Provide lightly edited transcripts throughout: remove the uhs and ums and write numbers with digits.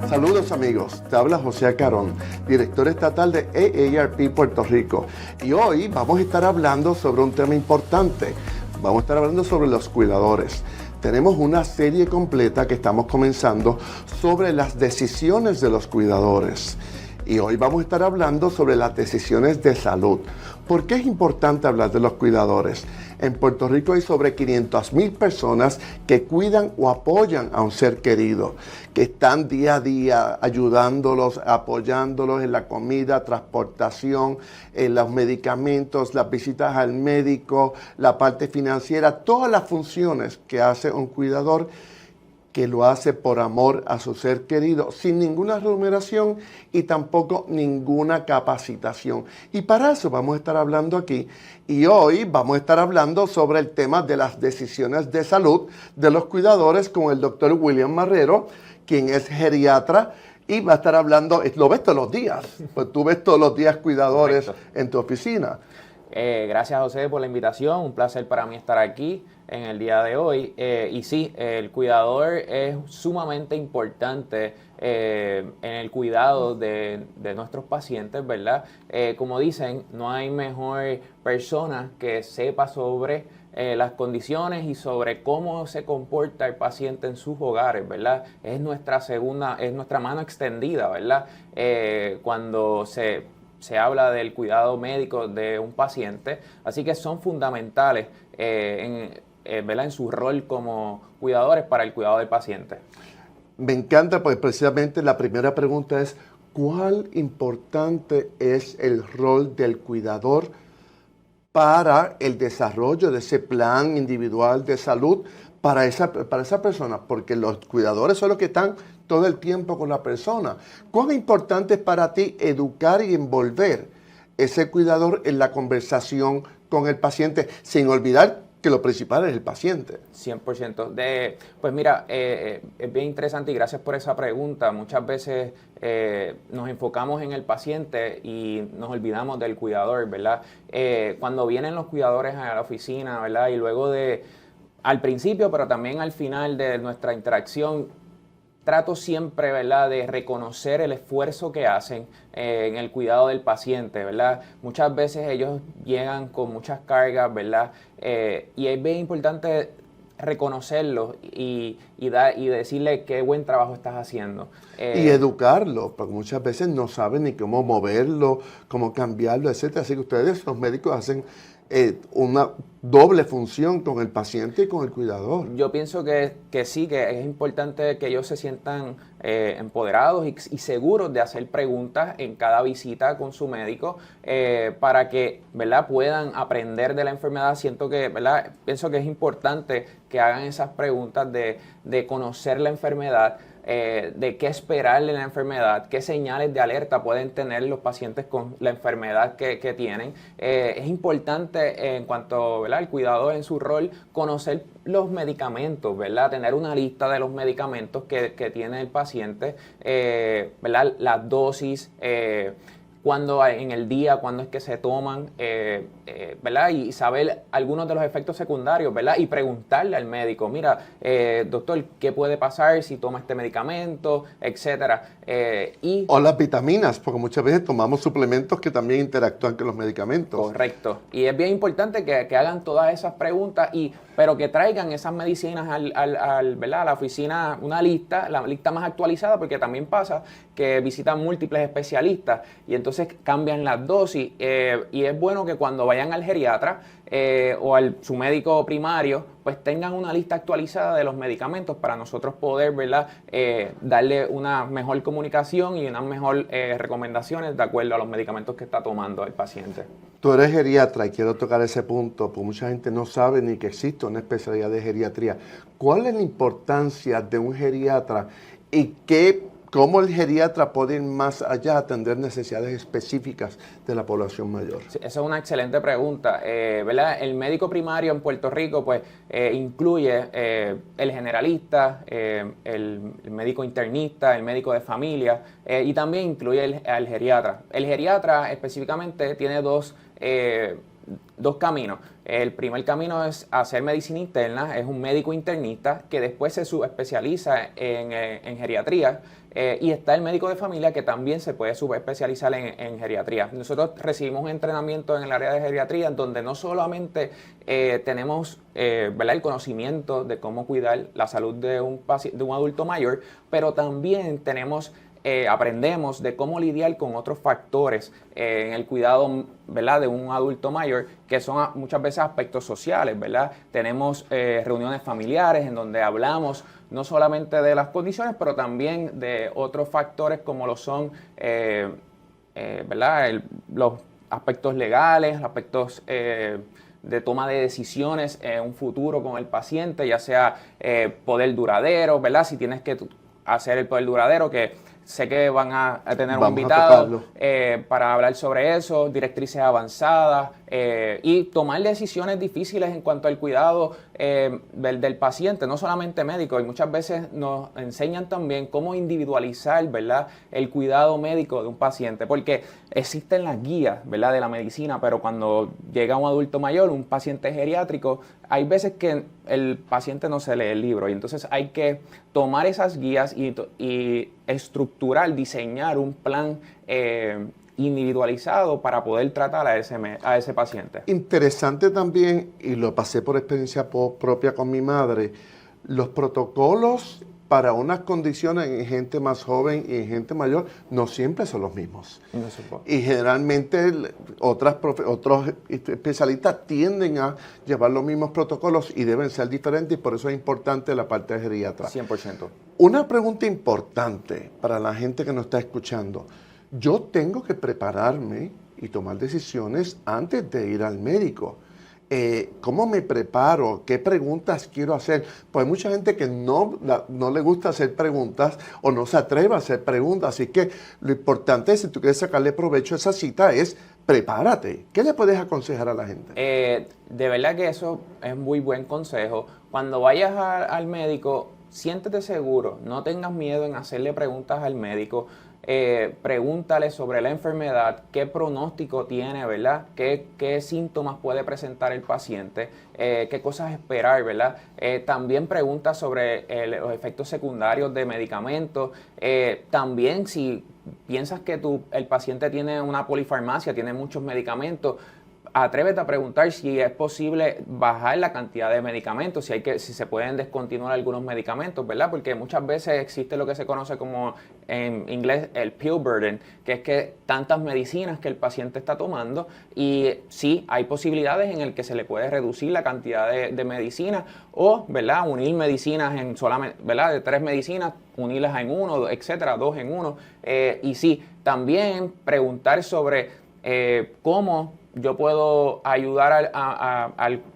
Saludos amigos, te habla José Acarón, director estatal de AARP Puerto Rico. Y hoy vamos a estar hablando sobre un tema importante. Vamos a estar hablando sobre los cuidadores. Tenemos una serie completa que estamos comenzando sobre las decisiones de los cuidadores. Y hoy vamos a estar hablando sobre las decisiones de salud. ¿Por qué es importante hablar de los cuidadores? En Puerto Rico hay sobre 500,000 personas que cuidan o apoyan a un ser querido, que están día a día ayudándolos, apoyándolos en la comida, transportación, en los medicamentos, las visitas al médico, la parte financiera, todas las funciones que hace un cuidador, que lo hace por amor a su ser querido, sin ninguna remuneración y tampoco ninguna capacitación. Y para eso vamos a estar hablando aquí. Y hoy vamos a estar hablando sobre el tema de las decisiones de salud de los cuidadores con el doctor William Marrero, quien es geriatra, y va a estar hablando, lo ves todos los días, pues tú ves todos los días cuidadores. Correcto. En tu oficina. Gracias, José, por la invitación. Un placer para mí estar aquí en el día de hoy. Y sí, el cuidador es sumamente importante en el cuidado de nuestros pacientes, ¿verdad? Como dicen, no hay mejor persona que sepa sobre las condiciones y sobre cómo se comporta el paciente en sus hogares, ¿verdad? Es nuestra mano extendida, ¿verdad? Cuando se habla del cuidado médico de un paciente, así que son fundamentales ¿verdad? En su rol como cuidadores para el cuidado del paciente. Me encanta, pues precisamente la primera pregunta es, ¿cuál importante es el rol del cuidador para el desarrollo de ese plan individual de salud para esa persona? Porque los cuidadores son los que están todo el tiempo con la persona. ¿Cuán importante es para ti educar y envolver ese cuidador en la conversación con el paciente, sin olvidar que lo principal es el paciente? 100%. Pues mira, es bien interesante y gracias por esa pregunta. Muchas veces nos enfocamos en el paciente y nos olvidamos del cuidador, ¿verdad? Cuando vienen los cuidadores a la oficina, ¿verdad? Y luego al principio, pero también al final de nuestra interacción, trato siempre, ¿verdad?, de reconocer el esfuerzo que hacen en el cuidado del paciente, ¿verdad? Muchas veces ellos llegan con muchas cargas, ¿verdad? Y es bien importante reconocerlos y decirle qué buen trabajo estás haciendo. Y educarlo, porque muchas veces no saben ni cómo moverlo, cómo cambiarlo, etcétera. Así que ustedes, los médicos, hacen una doble función con el paciente y con el cuidador. Yo pienso que sí, que es importante que ellos se sientan empoderados y seguros de hacer preguntas en cada visita con su médico para que, ¿verdad?, puedan aprender de la enfermedad. Pienso que es importante que hagan esas preguntas de conocer la enfermedad, de qué esperarle en la enfermedad, qué señales de alerta pueden tener los pacientes con la enfermedad que tienen. Es importante en cuanto, ¿verdad?, el cuidador en su rol, conocer los medicamentos, ¿verdad? Tener una lista de los medicamentos que tiene el paciente, ¿verdad? Las dosis, cuándo en el día, cuándo es que se toman, ¿verdad? Y saber algunos de los efectos secundarios, ¿verdad? Y preguntarle al médico, mira, doctor, ¿qué puede pasar si toma este medicamento, etcétera? O las vitaminas, porque muchas veces tomamos suplementos que también interactúan con los medicamentos. Correcto. Y es bien importante que hagan todas esas preguntas, pero que traigan esas medicinas ¿verdad?, a la oficina, la lista más actualizada, porque también pasa que visitan múltiples especialistas y entonces cambian las dosis. Y es bueno que cuando vayan al geriatra o su médico primario, pues tengan una lista actualizada de los medicamentos para nosotros poder, ¿verdad?, darle una mejor comunicación y unas mejores recomendaciones de acuerdo a los medicamentos que está tomando el paciente. Tú eres geriatra y quiero tocar ese punto, porque mucha gente no sabe ni que existe una especialidad de geriatría. ¿Cuál es la importancia de un geriatra y cómo el geriatra puede ir más allá a atender necesidades específicas de la población mayor? Sí, esa es una excelente pregunta, ¿verdad? El médico primario en Puerto Rico, pues, incluye el generalista, el médico internista, el médico de familia y también incluye al geriatra. El geriatra específicamente tiene dos dos caminos. El primer camino es hacer medicina interna, es un médico internista que después se subespecializa en geriatría. Y está el médico de familia que también se puede subespecializar en geriatría. Nosotros recibimos un entrenamiento en el área de geriatría en donde no solamente tenemos ¿verdad? El conocimiento de cómo cuidar la salud de un adulto mayor, pero también aprendemos de cómo lidiar con otros factores en el cuidado, ¿verdad? De un adulto mayor, que son muchas veces aspectos sociales, ¿verdad? Tenemos reuniones familiares en donde hablamos no solamente de las condiciones, pero también de otros factores como lo son ¿verdad? Los aspectos legales, aspectos de toma de decisiones en un futuro con el paciente, ya sea poder duradero, ¿verdad? Si tienes que hacer el poder duradero, que sé que van a tener un invitado para hablar sobre eso, directrices avanzadas y tomar decisiones difíciles en cuanto al cuidado del paciente, no solamente médico, y muchas veces nos enseñan también cómo individualizar, ¿verdad? El cuidado médico de un paciente, porque existen las guías, ¿verdad? De la medicina, pero cuando llega un adulto mayor, un paciente geriátrico, hay veces que el paciente no se lee el libro y entonces hay que tomar esas guías y estructurar, diseñar un plan individualizado para poder tratar a ese paciente. Interesante también, y lo pasé por experiencia propia con mi madre, los protocolos para unas condiciones en gente más joven y en gente mayor no siempre son los mismos. No, y generalmente otros especialistas tienden a llevar los mismos protocolos y deben ser diferentes, y por eso es importante la parte de geriatra. 100%. Una pregunta importante para la gente que nos está escuchando. Yo tengo que prepararme y tomar decisiones antes de ir al médico. ¿Cómo me preparo? ¿Qué preguntas quiero hacer? Pues hay mucha gente que no le gusta hacer preguntas o no se atreve a hacer preguntas. Así que lo importante, si tú quieres sacarle provecho a esa cita, es prepárate. ¿Qué le puedes aconsejar a la gente? De verdad que eso es muy buen consejo. Cuando vayas al médico, siéntete seguro. No tengas miedo en hacerle preguntas al médico. Pregúntale sobre la enfermedad, qué pronóstico tiene, ¿verdad? ¿Qué síntomas puede presentar el paciente? ¿Qué cosas esperar, ¿verdad? También pregunta sobre los efectos secundarios de medicamentos. También si piensas que el paciente tiene una polifarmacia, tiene muchos medicamentos, atrévete a preguntar si es posible bajar la cantidad de medicamentos, si se pueden descontinuar algunos medicamentos, ¿verdad? Porque muchas veces existe lo que se conoce como en inglés el pill burden, que es que tantas medicinas que el paciente está tomando, y sí, hay posibilidades en el que se le puede reducir la cantidad de medicinas o, ¿verdad? Unir medicinas en solamente, ¿verdad? De 3 medicinas, unirlas en 1, etcétera, 2 en 1. Y sí, también preguntar sobre cómo yo puedo ayudar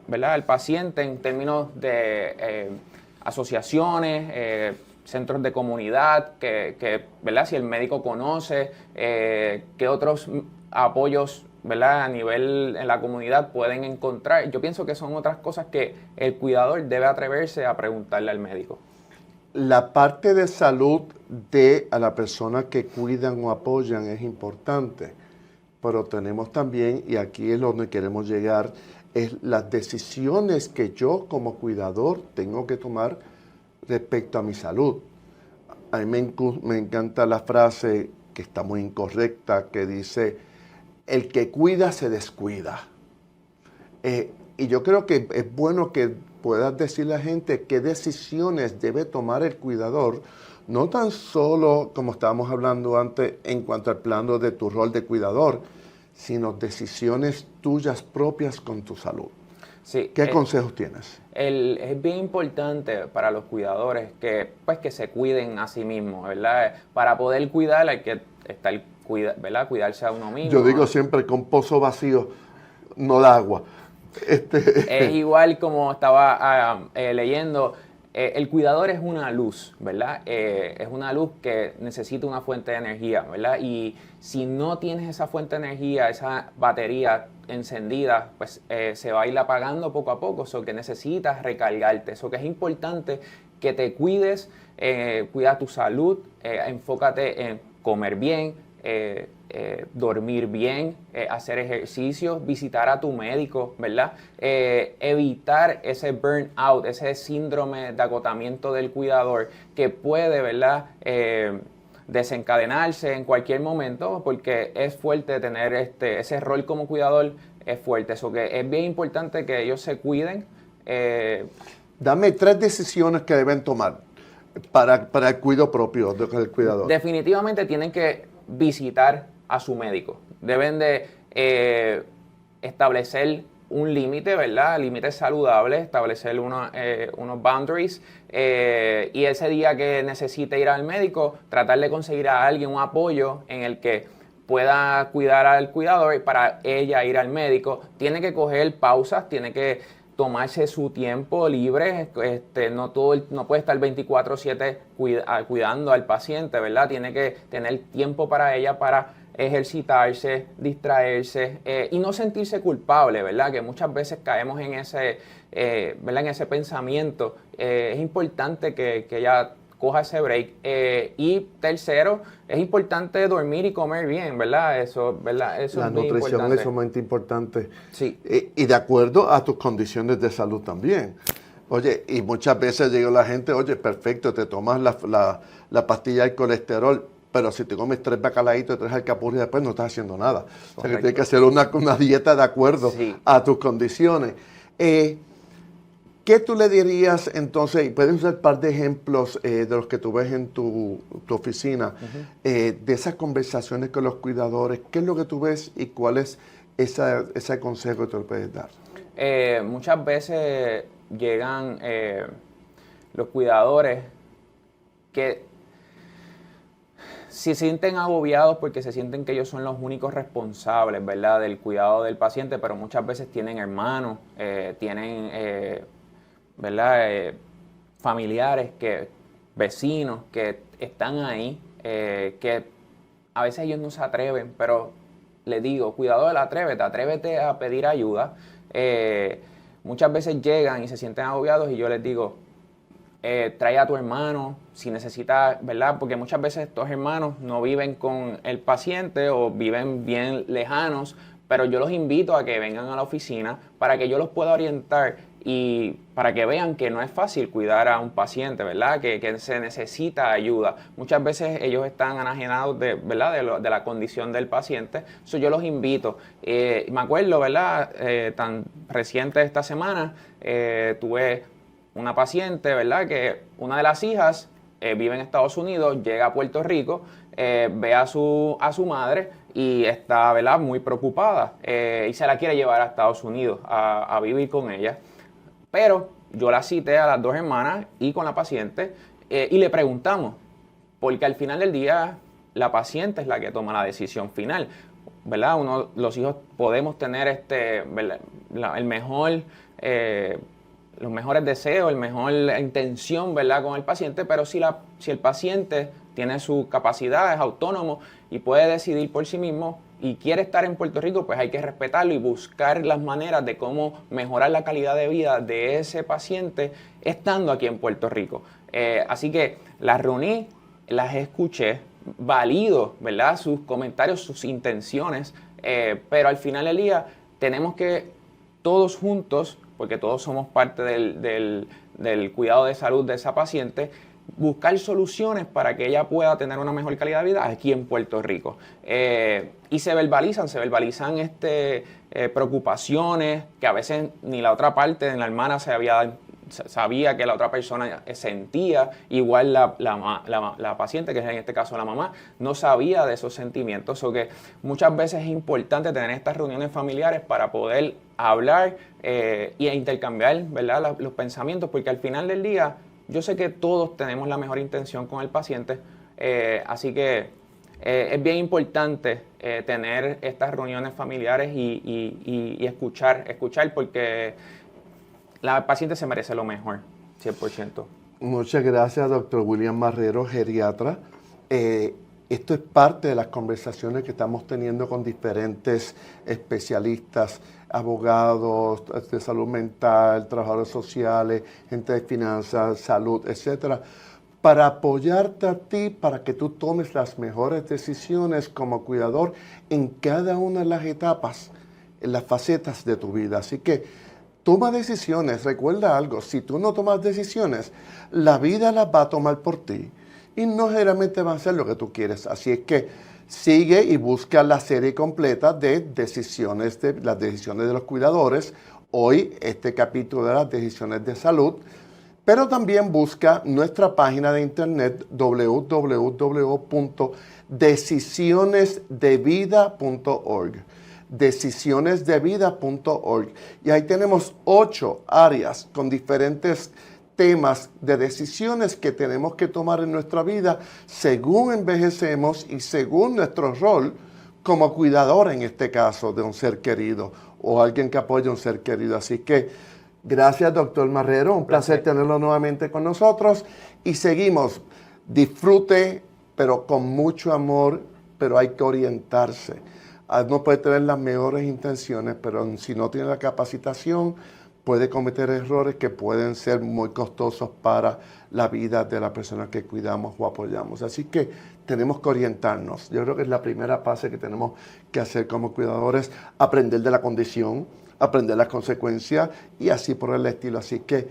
¿verdad? Al paciente en términos de asociaciones, centros de comunidad, ¿verdad? Si el médico conoce, qué otros apoyos, ¿verdad? A nivel en la comunidad pueden encontrar. Yo pienso que son otras cosas que el cuidador debe atreverse a preguntarle al médico. La parte de salud a la persona que cuidan o apoyan es importante. Pero tenemos también, y aquí es donde queremos llegar, es las decisiones que yo como cuidador tengo que tomar respecto a mi salud. A mí me encanta la frase, que está muy incorrecta, que dice, el que cuida se descuida. Y yo creo que es bueno que puedas decirle a la gente qué decisiones debe tomar el cuidador, no tan solo, como estábamos hablando antes, en cuanto al plano de tu rol de cuidador, sino decisiones tuyas propias con tu salud. Sí, ¿Qué consejos tienes? Es bien importante para los cuidadores que se cuiden a sí mismos, ¿verdad? Para poder cuidar hay que ¿verdad? Cuidarse a uno mismo. Yo digo siempre que un pozo vacío no da agua. Es igual como estaba leyendo. El cuidador es una luz, ¿verdad? Es una luz que necesita una fuente de energía, ¿verdad? Y si no tienes esa fuente de energía, esa batería encendida, pues se va a ir apagando poco a poco, eso que necesitas recargarte, eso que es importante que te cuides, cuida tu salud, enfócate en comer bien, dormir bien, hacer ejercicios, visitar a tu médico, ¿verdad? Evitar ese burnout, ese síndrome de agotamiento del cuidador que puede, ¿verdad? Desencadenarse en cualquier momento, porque es fuerte tener ese rol como cuidador, es fuerte. Eso que es bien importante que ellos se cuiden. Dame 3 decisiones que deben tomar para el cuidado propio del cuidador. Definitivamente tienen que visitar a su médico. Deben de establecer un límite, ¿verdad? Límites saludables, establecer unos boundaries. Y ese día que necesite ir al médico, tratar de conseguir a alguien un apoyo en el que pueda cuidar al cuidador para ella ir al médico. Tiene que coger pausas, tiene que tomarse su tiempo libre, no puede estar 24/7 cuidando al paciente, ¿verdad? Tiene que tener tiempo para ella para ejercitarse, distraerse y no sentirse culpable, ¿verdad? Que muchas veces caemos en ¿verdad? En ese pensamiento. Es importante que ella coja ese break. Y tercero, es importante dormir y comer bien, ¿verdad? ¿verdad? Eso la es muy nutrición importante. es sumamente importante. Sí. Y de acuerdo a tus condiciones de salud también. Oye, y muchas veces llega la gente, oye, perfecto, te tomas la pastilla del colesterol, pero si te comes 3 bacalaitos y 3 alcapurrias después no estás haciendo nada. O sea que tienes que hacer una dieta de acuerdo a tus condiciones. ¿Qué tú le dirías entonces? Y puedes usar un par de ejemplos de los que tú ves en tu oficina, de esas conversaciones con los cuidadores. ¿Qué es lo que tú ves y cuál es ese consejo que tú le puedes dar? Muchas veces llegan los cuidadores que se sienten agobiados porque se sienten que ellos son los únicos responsables, ¿verdad?, del cuidado del paciente, pero muchas veces tienen hermanos, tienen ¿verdad? Familiares, vecinos que están ahí, que a veces ellos no se atreven, pero les digo, cuidador, atrévete a pedir ayuda. Muchas veces llegan y se sienten agobiados y yo les digo, trae a tu hermano si necesitas, ¿verdad? Porque muchas veces estos hermanos no viven con el paciente o viven bien lejanos, pero yo los invito a que vengan a la oficina para que yo los pueda orientar y para que vean que no es fácil cuidar a un paciente, ¿verdad? Que se necesita ayuda. Muchas veces ellos están enajenados ¿verdad? de la condición del paciente. So, yo los invito. Me acuerdo, ¿verdad? Tan reciente esta semana, tuve una paciente, ¿verdad? Que una de las hijas vive en Estados Unidos, llega a Puerto Rico, ve a su madre y está, ¿verdad?, muy preocupada y se la quiere llevar a Estados Unidos a vivir con ella. Pero yo la cité a las 2 hermanas y con la paciente y le preguntamos, porque al final del día la paciente es la que toma la decisión final, ¿verdad? Los hijos podemos tener el mejor, los mejores deseos, la intención, ¿verdad?, con el paciente, pero si el paciente tiene su capacidad, es autónomo y puede decidir por sí mismo y quiere estar en Puerto Rico, pues hay que respetarlo y buscar las maneras de cómo mejorar la calidad de vida de ese paciente estando aquí en Puerto Rico. Así que las reuní, las escuché, valido, ¿verdad?, sus comentarios, sus intenciones, pero al final del día tenemos que todos juntos, porque todos somos parte del cuidado de salud de esa paciente, buscar soluciones para que ella pueda tener una mejor calidad de vida aquí en Puerto Rico. Y se verbalizan preocupaciones que a veces ni la otra parte de la hermana sabía que la otra persona sentía, igual la paciente, que es en este caso la mamá, no sabía de esos sentimientos. O que muchas veces es importante tener estas reuniones familiares para poder hablar e intercambiar, ¿verdad?, los pensamientos, porque al final del día yo sé que todos tenemos la mejor intención con el paciente, así que es bien importante tener estas reuniones familiares y escuchar porque la paciente se merece lo mejor, 100%. Muchas gracias, doctor William Marrero, geriatra. Esto es parte de las conversaciones que estamos teniendo con diferentes especialistas, abogados de salud mental, trabajadores sociales, gente de finanzas, salud, etcétera, para apoyarte a ti, para que tú tomes las mejores decisiones como cuidador en cada una de las etapas, en las facetas de tu vida. Así que toma decisiones. Recuerda algo, si tú no tomas decisiones, la vida las va a tomar por ti y no generalmente va a hacer lo que tú quieres. Así es que sigue y busca la serie completa de las decisiones de los cuidadores. Hoy este capítulo de las decisiones de salud. Pero también busca nuestra página de internet www.decisionesdevida.org. Decisionesdevida.org. Y ahí tenemos 8 áreas con diferentes temas de decisiones que tenemos que tomar en nuestra vida según envejecemos y según nuestro rol como cuidador, en este caso, de un ser querido o alguien que apoya a un ser querido. Así que gracias, doctor Marrero. Un placer tenerlo nuevamente con nosotros. Y seguimos. Disfrute, pero con mucho amor, pero hay que orientarse. Uno puede tener las mejores intenciones, pero si no tiene la capacitación, puede cometer errores que pueden ser muy costosos para la vida de la persona que cuidamos o apoyamos. Así que tenemos que orientarnos. Yo creo que es la primera fase que tenemos que hacer como cuidadores, aprender de la condición, aprender las consecuencias y así por el estilo. Así que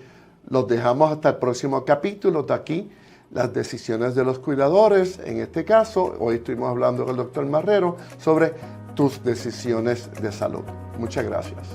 los dejamos hasta el próximo capítulo de aquí, las decisiones de los cuidadores. En este caso, hoy estuvimos hablando con el doctor Marrero sobre tus decisiones de salud. Muchas gracias.